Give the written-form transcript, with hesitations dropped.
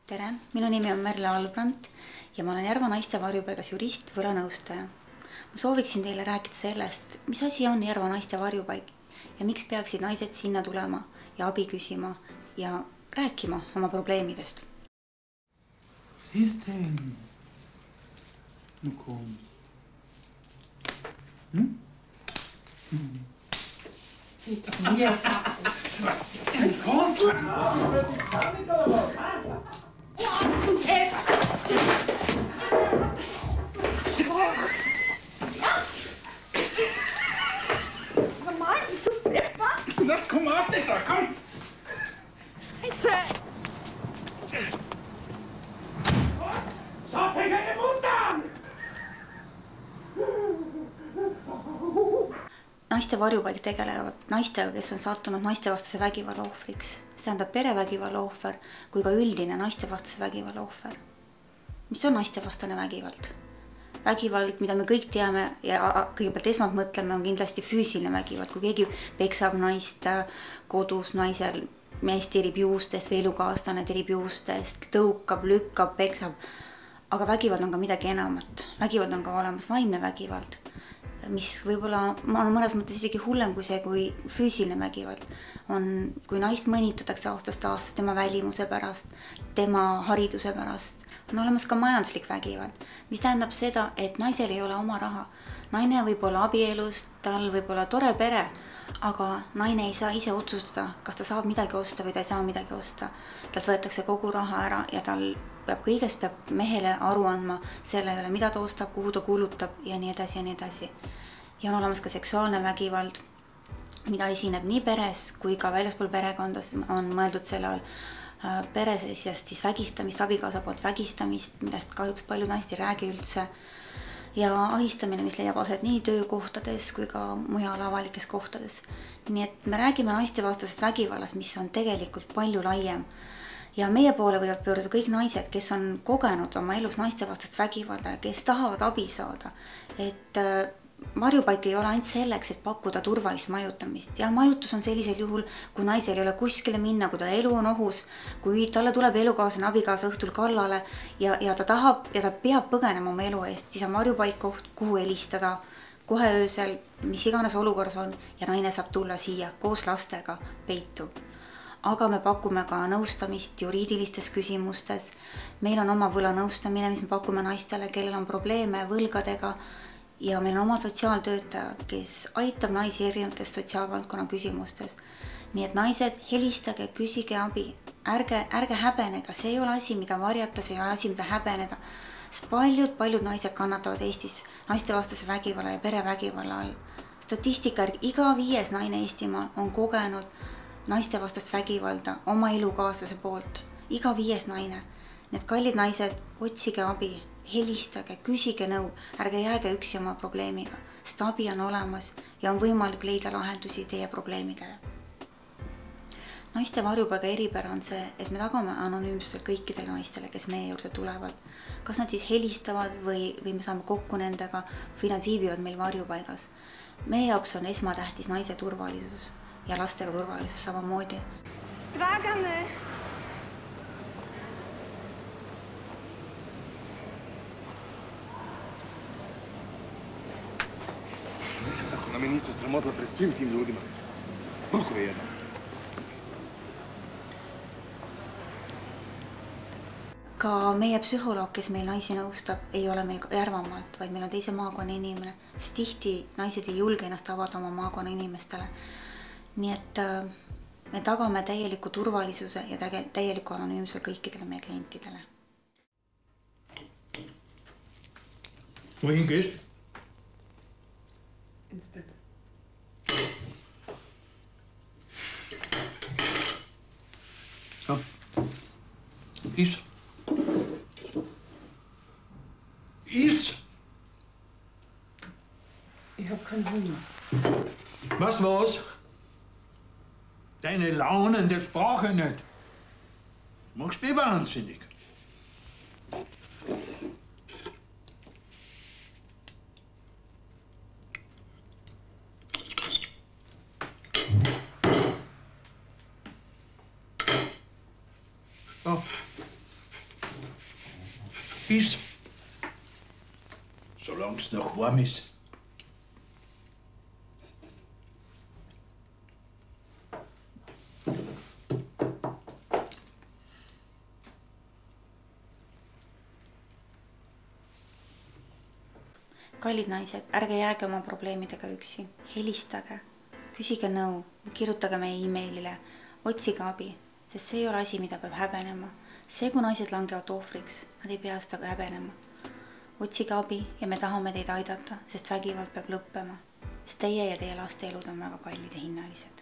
Tere, minu nimi on Merle Albrant ja ma olen Järva naiste varjupaigas jurist, võlanõustaja. Ma sooviksin teile rääkida sellest, mis asi on Järva naiste varjupaik ja miks peaksid naised sinna tulema ja abi küsima ja rääkima oma probleemidest. System. Nu kom. Normal, bist du deppert? Na, komm auf dich da, komm! Scheiße! Schaut euch deine Mutter an! Naiste varjupaik tegelevad naistega, kes on sattunud naistevastase vägivalla ohvriks. See tähendab perevägivalla ohver kui ka üldine naistevastase vägivalla ohver. Mis on naistevastane vägivald? Vägivald, mida me kõik teame ja kõigepealt esmalt mõtleme, on kindlasti füüsiline vägivald. Kui keegi peksab naist kodus, naisel mees tirib juustest või elukaaslane tirib juustest, tõukab, lükkab, peksab. Aga vägivald on ka midagi enamat. Vägivald on ka olemas vaimne vägivald, mis võib-olla on mõnes mõttes isegi hullem kui see, kui füüsiline vägivald on, kui naist mõnitatakse aastast aastast tema välimuse pärast, tema hariduse pärast. On olemas ka majanduslik vägivald, mis tähendab seda, et naisel ei ole oma raha. Naine võib olla abielus, tal võib olla tore pere, aga naine ei saa ise otsustada, kas ta saab midagi osta või ta ei saa midagi osta. Talt võetakse kogu raha ära ja tal kõigest peab mehele aru andma selle üle, mida ta ostab, kuhu ta kulutab ja nii edasi ja nii edasi. Ja on olemas ka seksuaalne vägivald, mida esineb nii peres kui ka väljaspool perekondas, on mõeldud selle all peres siis vägistamist, abikaasa poolt vägistamist, millest kahjuks paljud naist ei räägi üldse, ja ahistamine, mis leiab aset nii töökohtades kui ka mujal avalikes kohtades. Nii et me räägime naistevastasest vägivallast, mis on tegelikult palju laiem. Ja meie poole võivad pöörduda kõik naised, kes on kogenud oma elus naistevastast vägivalda ja kes tahavad abi saada. Et varjupaik ei ole ainult selleks, et pakkuda turvalist majutamist. Ja majutus on sellisel juhul, kui naisel ei ole kuskile minna, kui ta elu on ohus, kui talle tuleb elukaaslane abikaasa õhtul kallale ja ta tahab ja ta peab põgenema oma elu eest, siis on varjupaik koht, kuhu helistada kohe öösel, mis iganes olukorras on ja naine saab tulla siia koos lastega peitu. Aga me pakume ka nõustamist juriidilistes küsimustes. Meil on oma võlanõustamine, mis me pakume naistele, kellel on probleeme võlgadega ja meil on oma sotsiaaltöötaja, kes aitab naisi erinevatest sotsiaalvaldkonna küsimustes. Nii et naised, helistage, küsige abi. Ärge häbenega, see ei ole asi, mida varjata, see ei ole asi, mida häbeneda. Paljud naised kannatavad Eestis naistevastase vägivalla ja perevägivalla all. Statistika, iga 5. naine Eestimaal on kogenud naistevastast vägivalda oma elukaaslase poolt. Iga 5. naine. Need kallid naised, otsige abi, helistage, küsige nõu, ärge jääge üksi oma probleemiga. Sest abi on olemas ja on võimalik leida lahendusi teie probleemidele. Naiste varjupaiga eripära on see, et me tagame anonüümsusel kõikidele naistele, kes meie juurde tulevad. Kas nad siis helistavad või me saame kokku nendega või nad viibivad meil varjupaigas. Meie jaoks on esmatähtis naise turvalisus. Ja lastega turvalisus samamoodi. Dragane! Tako na meni isto sramotila pred svim tim ljudima. Koliko je jedna? Ka meie psühholoog, kes meil naisi nõustab, ei ole meil Järvamaalt, vaid meil on teise maakonna inimene. Sest tihti naised ei julge ennast avada oma maakonna inimestele. Nii et me tagame täieliku turvalisuse ja täieliku anonüümsuse kõikidele meie klientidele. Wohin gehst? Ins Bett. So. Iss. Iss! Ich hab keinen Hunger. Was? Deine Launen, das brauche ich nicht. Du machst mich wahnsinnig. So. Iss. Solange es noch warm ist. Kallid naised, ärge jääge oma probleemidega üksi. Helistage, küsige nõu, kirjutage meie e-mailile, otsige abi, sest see ei ole asi, mida peab häbenema. See, kui naised langevad ohvriks, nad ei pea seda häbenema. Otsige abi ja me tahame teid aidata, sest vägivald peab lõppema. Sest teie ja teie laste elud on väga kallid ja hinnalised.